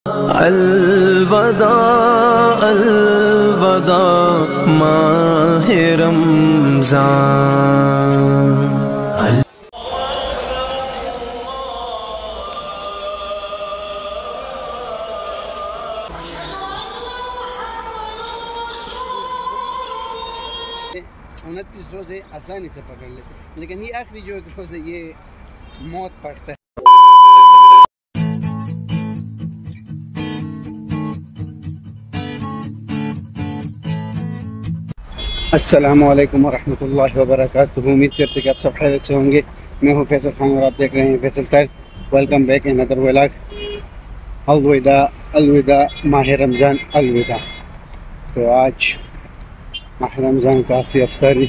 الوداع الوداع ماہ رمضان. انتیس روزے آسانی سے پکڑ لیتے، لیکن یہ آخری جو ایک روزے یہ موت پڑتا ہے. السلام علیکم ورحمۃ اللہ وبرکاتہ. امید کرتے کہ آپ سب خیریت سے ہوں گے. میں ہوں فیصل خان اور آپ دیکھ رہے ہیں Faisal tile. Welcome back in other vlog. الوداع الوداع ماہ رمضان الوداع. تو آج ماہ رمضان کا آخری افطاری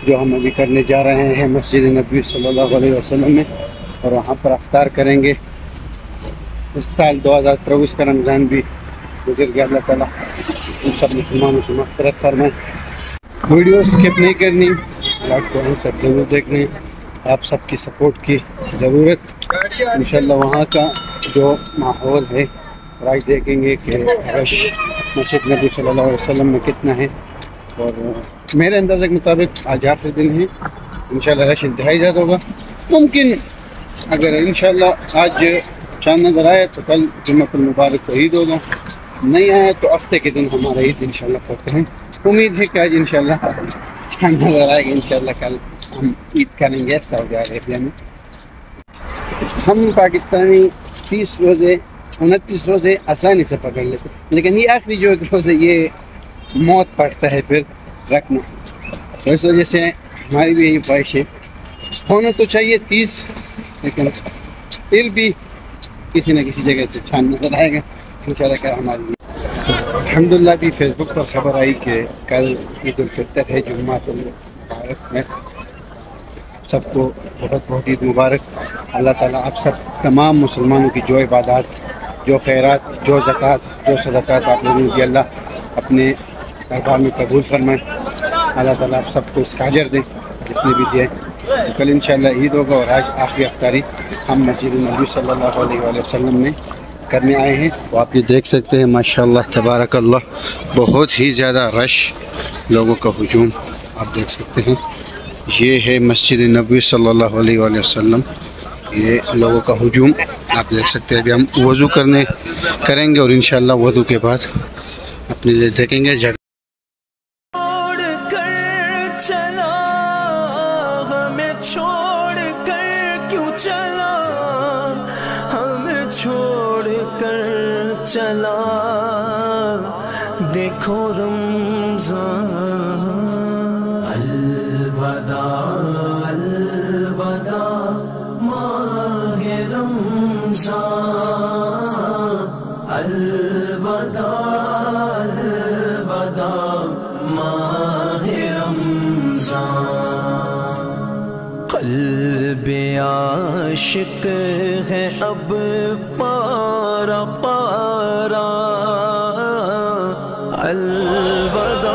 جو ہم ابھی کرنے جا رہے ہیں مسجد نبوی صلی اللہ علیہ وسلم میں، اور وہاں پر افطار کریں گے. اس سال 2023 کا رمضان بھی گزر گیا. اللہ تعالیٰ ان سب مسلمانوں کی مغفرت فرمائے. ویڈیو اسکپ نہیں کرنی، ولاگ کو ہم تک ضرور دیکھنے. آپ سب کی سپورٹ کی ضرورت. انشاءاللہ وہاں کا جو ماحول ہے آج دیکھیں گے کہ رش مسجد نبی صلی اللہ علیہ وسلم میں کتنا ہے. اور میرے اندازے کے مطابق آج آخری دن ہے، انشاءاللہ رش انتہائی زیادہ ہوگا. ممکن اگر انشاءاللہ آج چاند نظر آئے تو کل جمعۃ المبارک کو عید ہوگا، نہیں آیا تو ہفتے کے دن ہمارا عید انشاءاللہ کرتے ہیں. امید ہے کہ آج انشاءاللہ چاند نظر آئے گا. انشاءاللہ کل ہم عید کریں گے سعودی عربیہ میں. ہم پاکستانی 29 روزے آسانی سے پکڑ لیتے، لیکن یہ آخری جو ایک روزے یہ موت پڑتا ہے پھر رکھنا. تو اس وجہ سے ہماری بھی یہی خواہش ہے. ہونا تو چاہیے 30، لیکن پھر بھی کسی نہ کسی جگہ سے چاند نظر آئے گا انشاءاللہ. کیا ہماری الحمدللہ بھی فیس بک پر خبر آئی کہ کل عید الفطر ہے، جمعۃ المبارک میں. سب کو بہت بہت عید مبارک. اللہ تعالیٰ آپ سب تمام مسلمانوں کی جو عبادات، جو خیرات، جو زکوٰۃ، جو صدقات آپ لوگوں کی اللہ اپنے دربار میں قبول فرمائے. اللہ تعالیٰ آپ سب کو اس کا اجر دیں جس نے بھی دیا. کل انشاءاللہ عید ہوگا اور آج آخری افطاری ہم مسجد نبوی صلی اللہ علیہ وسلم میں کرنے آئے ہیں. تو آپ یہ دیکھ سکتے ہیں ماشاءاللہ تبارک اللہ، بہت ہی زیادہ رش، لوگوں کا ہجوم آپ دیکھ سکتے ہیں. یہ ہے مسجد نبوی صلی اللہ علیہ وسلم، یہ لوگوں کا ہجوم آپ دیکھ سکتے ہیں. ابھی ہم وضو کریں گے اور انشاءاللہ وضو کے بعد اپنے لیے دیکھیں گے جگہ. چھوڑ کر کیوں چلا، ہمیں چھوڑ کر چلا، دیکھو رمضان. الوداع الوداع ماہ رمضان. الوداع الوداع ماہ رمضان. قلب عاشق ہے اب پارا پارا. الوداع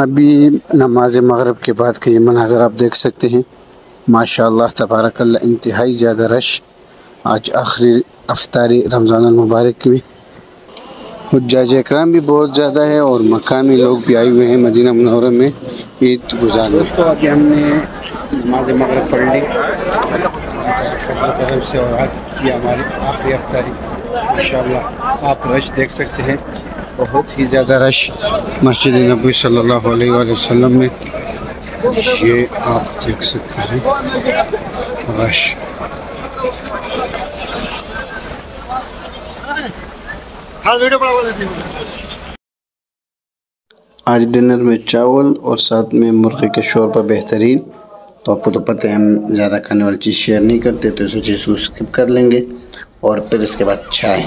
ابھی نماز مغرب کے بعد کے یہ مناظر آپ دیکھ سکتے ہیں. ماشاءاللہ تبارک اللہ، انتہائی زیادہ رش آج آخری افطاری رمضان المبارک میں. حجاج اکرام بھی بہت زیادہ ہے اور مقامی لوگ بھی آئے ہوئے ہیں مدینہ منورہ میں عید گزارنے. دوستو ابھی ہم نے نماز مغرب پڑھ لی سے اور آج یہ ہماری آخری افطاری. انشاءاللہ آپ رش دیکھ سکتے ہیں، بہت ہی زیادہ رش مسجد نبوی صلی اللہ علیہ وسلم میں. یہ آپ دیکھ سکتے ہیں رش. آج ڈنر میں چاول اور ساتھ میں مرغی کا شوربہ بہترین. تو آپ کو تو پتہ ہے ہم زیادہ کھانے والی چیز شیئر نہیں کرتے، تو اس چیز کو اسکپ کر لیں گے. اور پھر اس کے بعد چائے.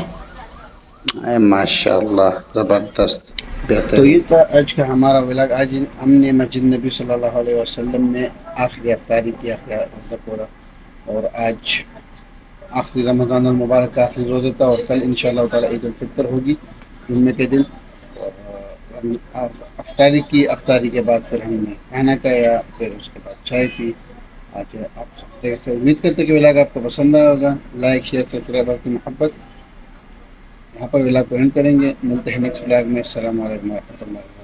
ماشاء اللہ زبردست تو بہترین. یہ تھا آج کا ہمارا ولاگ. آج ہم نے مسجد نبی صلی اللہ علیہ وسلم میں آخری افطاری کیا پورا، اور آج آخری رمضان المبارک کا آخری روزہ تھا، اور کل انشاءاللہ تعالی عید الفطر ہوگی جمعے کے دن. اور افطاری کے بعد پھر ہم نے کھانا کھایا، پھر اس کے بعد چائے پی. آج آپ سے امید کرتے کہ ولاگ آپ کو پسند آیا ہوگا. لائک شیئر سبسکرائب آپ کی محبت. یہاں پر ولاگ کو اینڈ کریں گے. ملتے ہیں نیکسٹ ولاگ میں. السلام علیکم ورحمۃ اللہ.